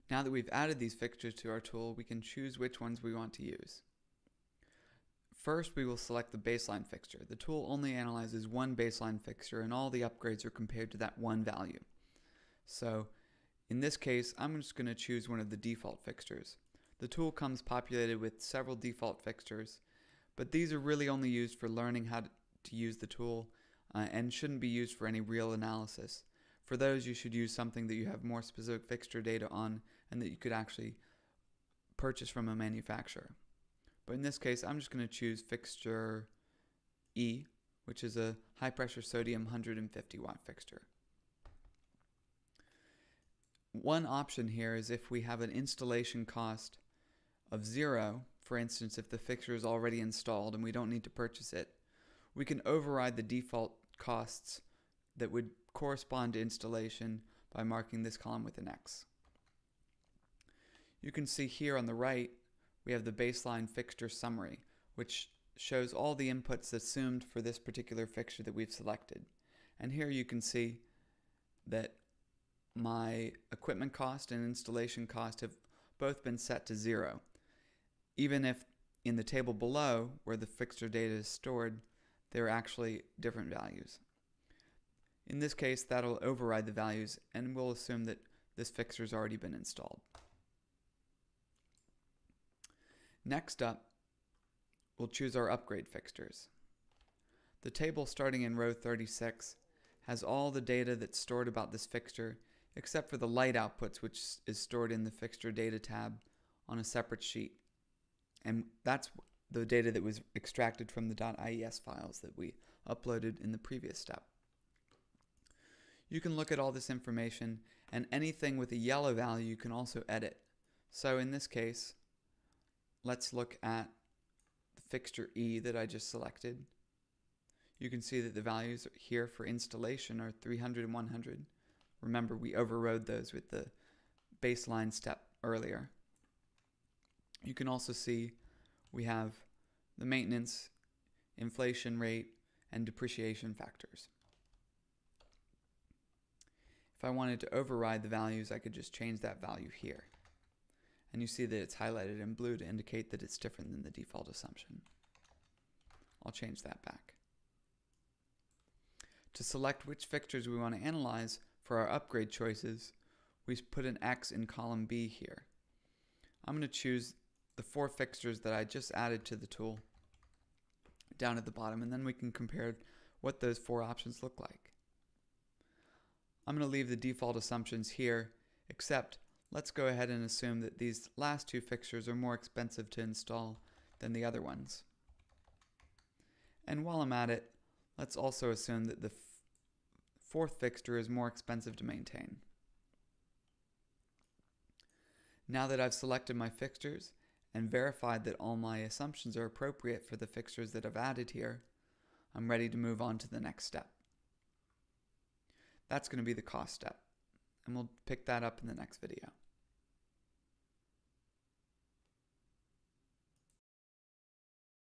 Now that we've added these fixtures to our tool, we can choose which ones we want to use. First, we will select the baseline fixture. The tool only analyzes one baseline fixture and all the upgrades are compared to that one value. So in this case, I'm just going to choose one of the default fixtures. The tool comes populated with several default fixtures, but these are really only used for learning how to use the tool and shouldn't be used for any real analysis. For those, you should use something that you have more specific fixture data on and that you could actually purchase from a manufacturer. But in this case, I'm just going to choose fixture E, which is a high pressure sodium 150 watt fixture. One option here is if we have an installation cost of 0, for instance, if the fixture is already installed and we don't need to purchase it, we can override the default costs that would correspond to installation by marking this column with an X. You can see here on the right we have the baseline fixture summary, which shows all the inputs assumed for this particular fixture that we've selected. And here you can see that my equipment cost and installation cost have both been set to 0, even if in the table below where the fixture data is stored there are actually different values. In this case, that'll override the values and we'll assume that this fixture has already been installed. Next up, we'll choose our upgrade fixtures. The table starting in row 36 has all the data that's stored about this fixture except for the light outputs, which is stored in the fixture data tab on a separate sheet. And that's the data that was extracted from the .ies files that we uploaded in the previous step. You can look at all this information, and anything with a yellow value you can also edit. So in this case, let's look at the fixture E that I just selected. You can see that the values here for installation are 300 and 100. Remember, we overrode those with the baseline step earlier. You can also see we have the maintenance, inflation rate, and depreciation factors. If I wanted to override the values, I could just change that value here. And you see that it's highlighted in blue to indicate that it's different than the default assumption. I'll change that back. To select which fixtures we want to analyze for our upgrade choices, we put an X in column B here. I'm going to choose the 4 fixtures that I just added to the tool down at the bottom, and then we can compare what those 4 options look like. I'm going to leave the default assumptions here, except let's go ahead and assume that these last 2 fixtures are more expensive to install than the other ones. And while I'm at it, let's also assume that the 4th fixture is more expensive to maintain. Now that I've selected my fixtures and verified that all my assumptions are appropriate for the fixtures that I've added here, I'm ready to move on to the next step. That's going to be the cost step, and we'll pick that up in the next video.